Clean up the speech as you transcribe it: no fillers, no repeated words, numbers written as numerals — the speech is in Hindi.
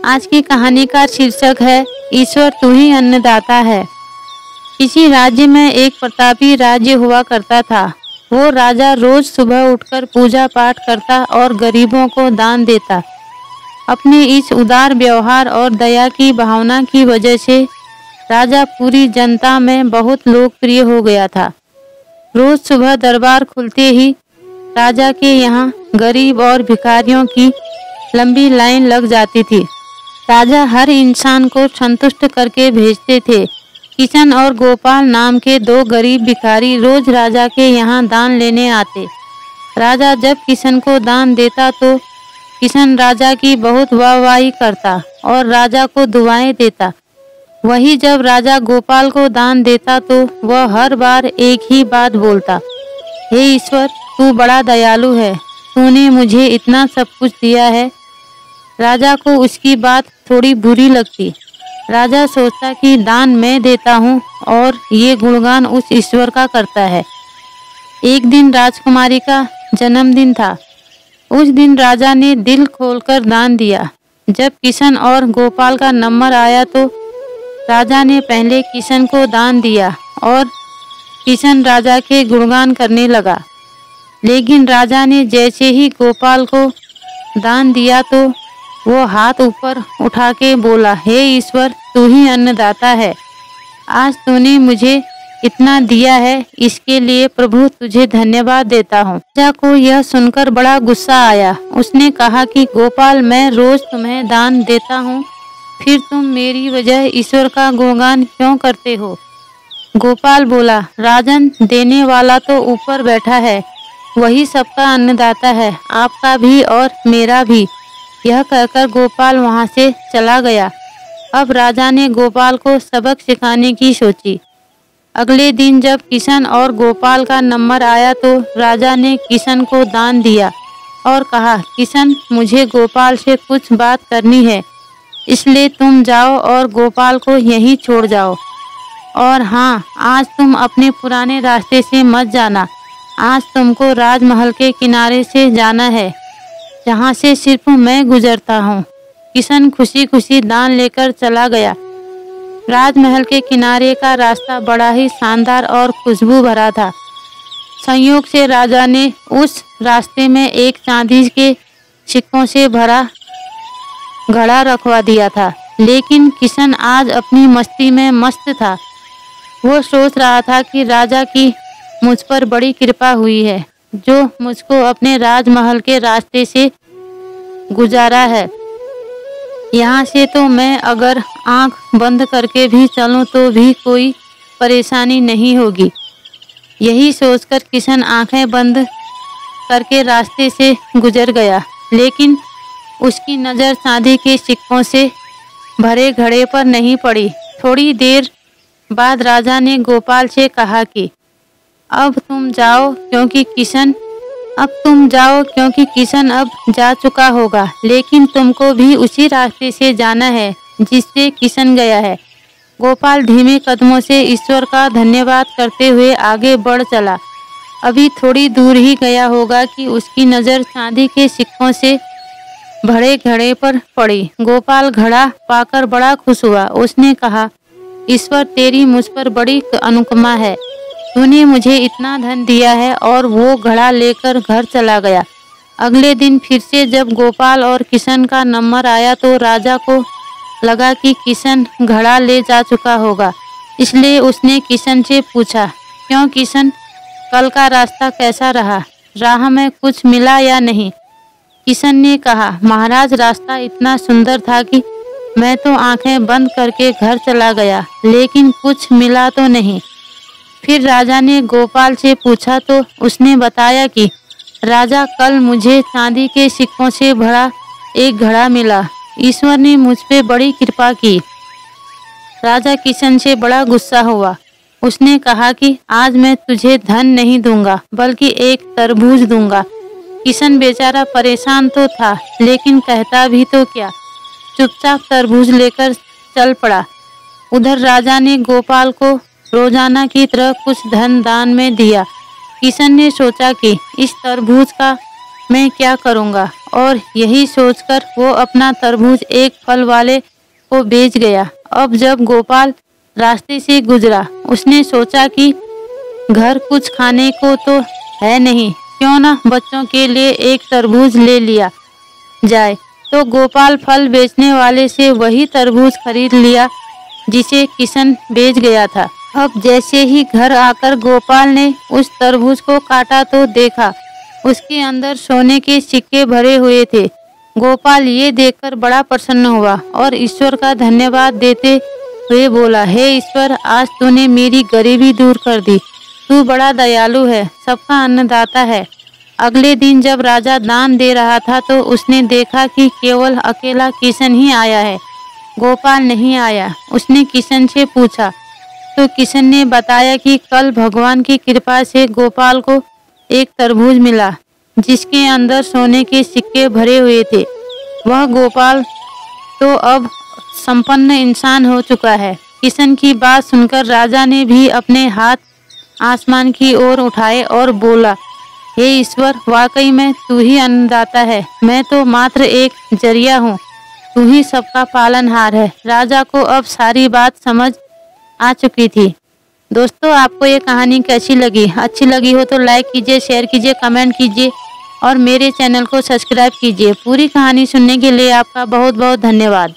आज की कहानी का शीर्षक है ईश्वर तू ही अन्नदाता है। किसी राज्य में एक प्रतापी राज्य हुआ करता था। वो राजा रोज सुबह उठकर पूजा पाठ करता और गरीबों को दान देता। अपने इस उदार व्यवहार और दया की भावना की वजह से राजा पूरी जनता में बहुत लोकप्रिय हो गया था। रोज सुबह दरबार खुलते ही राजा के यहाँ गरीब और भिखारियों की लंबी लाइन लग जाती थी। राजा हर इंसान को संतुष्ट करके भेजते थे। किशन और गोपाल नाम के दो गरीब भिखारी रोज राजा के यहाँ दान लेने आते। राजा जब किशन को दान देता तो किशन राजा की बहुत वाहवाही करता और राजा को दुआएं देता। वही जब राजा गोपाल को दान देता तो वह हर बार एक ही बात बोलता, हे ईश्वर तू बड़ा दयालु है, तूने मुझे इतना सब कुछ दिया है। राजा को उसकी बात थोड़ी बुरी लगती। राजा सोचता कि दान मैं देता हूँ और ये गुणगान उस ईश्वर का करता है। एक दिन राजकुमारी का जन्मदिन था। उस दिन राजा ने दिल खोलकर दान दिया। जब किशन और गोपाल का नंबर आया तो राजा ने पहले किशन को दान दिया और किशन राजा के गुणगान करने लगा। लेकिन राजा ने जैसे ही गोपाल को दान दिया तो वो हाथ ऊपर उठा के बोला, हे ईश्वर तू ही अन्नदाता है। आज तूने मुझे इतना दिया है, इसके लिए प्रभु तुझे धन्यवाद देता हूँ। राजा को यह सुनकर बड़ा गुस्सा आया। उसने कहा कि गोपाल मैं रोज तुम्हें दान देता हूँ, फिर तुम मेरी वजह ईश्वर का गुणगान क्यों करते हो? गोपाल बोला, राजन देने वाला तो ऊपर बैठा है, वही सबका अन्नदाता है, आपका भी और मेरा भी। यह कहकर गोपाल वहां से चला गया। अब राजा ने गोपाल को सबक सिखाने की सोची। अगले दिन जब किशन और गोपाल का नंबर आया तो राजा ने किशन को दान दिया और कहा, किशन मुझे गोपाल से कुछ बात करनी है, इसलिए तुम जाओ और गोपाल को यहीं छोड़ जाओ। और हाँ, आज तुम अपने पुराने रास्ते से मत जाना। आज तुमको राजमहल के किनारे से जाना है, जहाँ से सिर्फ मैं गुजरता हूँ। किशन खुशी खुशी दान लेकर चला गया। राजमहल के किनारे का रास्ता बड़ा ही शानदार और खुशबू भरा था। संयोग से राजा ने उस रास्ते में एक चांदी के सिक्कों से भरा घड़ा रखवा दिया था। लेकिन किशन आज अपनी मस्ती में मस्त था। वो सोच रहा था कि राजा की मुझ पर बड़ी कृपा हुई है, जो मुझको अपने राजमहल के रास्ते से गुजारा है। यहाँ से तो मैं अगर आंख बंद करके भी चलूँ तो भी कोई परेशानी नहीं होगी। यही सोचकर किशन आंखें बंद करके रास्ते से गुजर गया। लेकिन उसकी नज़र चांदी के सिक्कों से भरे घड़े पर नहीं पड़ी। थोड़ी देर बाद राजा ने गोपाल से कहा कि अब तुम जाओ क्योंकि किशन अब जा चुका होगा, लेकिन तुमको भी उसी रास्ते से जाना है जिससे किशन गया है। गोपाल धीमे कदमों से ईश्वर का धन्यवाद करते हुए आगे बढ़ चला। अभी थोड़ी दूर ही गया होगा कि उसकी नज़र चांदी के सिक्कों से भरे घड़े पर पड़ी। गोपाल घड़ा पाकर बड़ा खुश हुआ। उसने कहा, ईश्वर तेरी मुझ पर बड़ी अनुकंपा है, तूने मुझे इतना धन दिया है। और वो घड़ा लेकर घर चला गया। अगले दिन फिर से जब गोपाल और किशन का नंबर आया तो राजा को लगा कि किशन घड़ा ले जा चुका होगा, इसलिए उसने किशन से पूछा, क्यों किशन, कल का रास्ता कैसा रहा? राह में कुछ मिला या नहीं? किशन ने कहा, महाराज रास्ता इतना सुंदर था कि मैं तो आंखें बंद करके घर चला गया, लेकिन कुछ मिला तो नहीं। फिर राजा ने गोपाल से पूछा तो उसने बताया कि राजा कल मुझे चांदी के सिक्कों से भरा एक घड़ा मिला। ईश्वर ने मुझ पे बड़ी कृपा की। राजा किशन से बड़ा गुस्सा हुआ। उसने कहा कि आज मैं तुझे धन नहीं दूंगा, बल्कि एक तरबूज दूंगा। किशन बेचारा परेशान तो था, लेकिन कहता भी तो क्या, चुपचाप तरबूज लेकर चल पड़ा। उधर राजा ने गोपाल को रोजाना की तरह कुछ धन दान में दिया। किशन ने सोचा कि इस तरबूज का मैं क्या करूँगा, और यही सोचकर वो अपना तरबूज एक फल वाले को बेच गया। अब जब गोपाल रास्ते से गुजरा, उसने सोचा कि घर कुछ खाने को तो है नहीं, क्यों ना बच्चों के लिए एक तरबूज ले लिया जाए। तो गोपाल फल बेचने वाले से वही तरबूज खरीद लिया जिसे किशन बेच गया था। अब जैसे ही घर आकर गोपाल ने उस तरबूज को काटा तो देखा उसके अंदर सोने के सिक्के भरे हुए थे। गोपाल ये देखकर बड़ा प्रसन्न हुआ और ईश्वर का धन्यवाद देते हुए बोला, हे ईश्वर, आज तूने मेरी गरीबी दूर कर दी। तू बड़ा दयालु है, सबका अन्नदाता है। अगले दिन जब राजा दान दे रहा था तो उसने देखा कि केवल अकेला किशन ही आया है, गोपाल नहीं आया। उसने किशन से पूछा तो किशन ने बताया कि कल भगवान की कृपा से गोपाल को एक तरबूज मिला जिसके अंदर सोने के सिक्के भरे हुए थे। वह गोपाल तो अब संपन्न इंसान हो चुका है। किशन की बात सुनकर राजा ने भी अपने हाथ आसमान की ओर उठाए और बोला, हे ईश्वर, वाकई में तू ही अन्नदाता है, मैं तो मात्र एक जरिया हूँ, तू ही सबका पालनहार है। राजा को अब सारी बात समझ आ चुकी थी। दोस्तों, आपको ये कहानी कैसी लगी? अच्छी लगी हो तो लाइक कीजिए, शेयर कीजिए, कमेंट कीजिए और मेरे चैनल को सब्सक्राइब कीजिए। पूरी कहानी सुनने के लिए आपका बहुत बहुत धन्यवाद।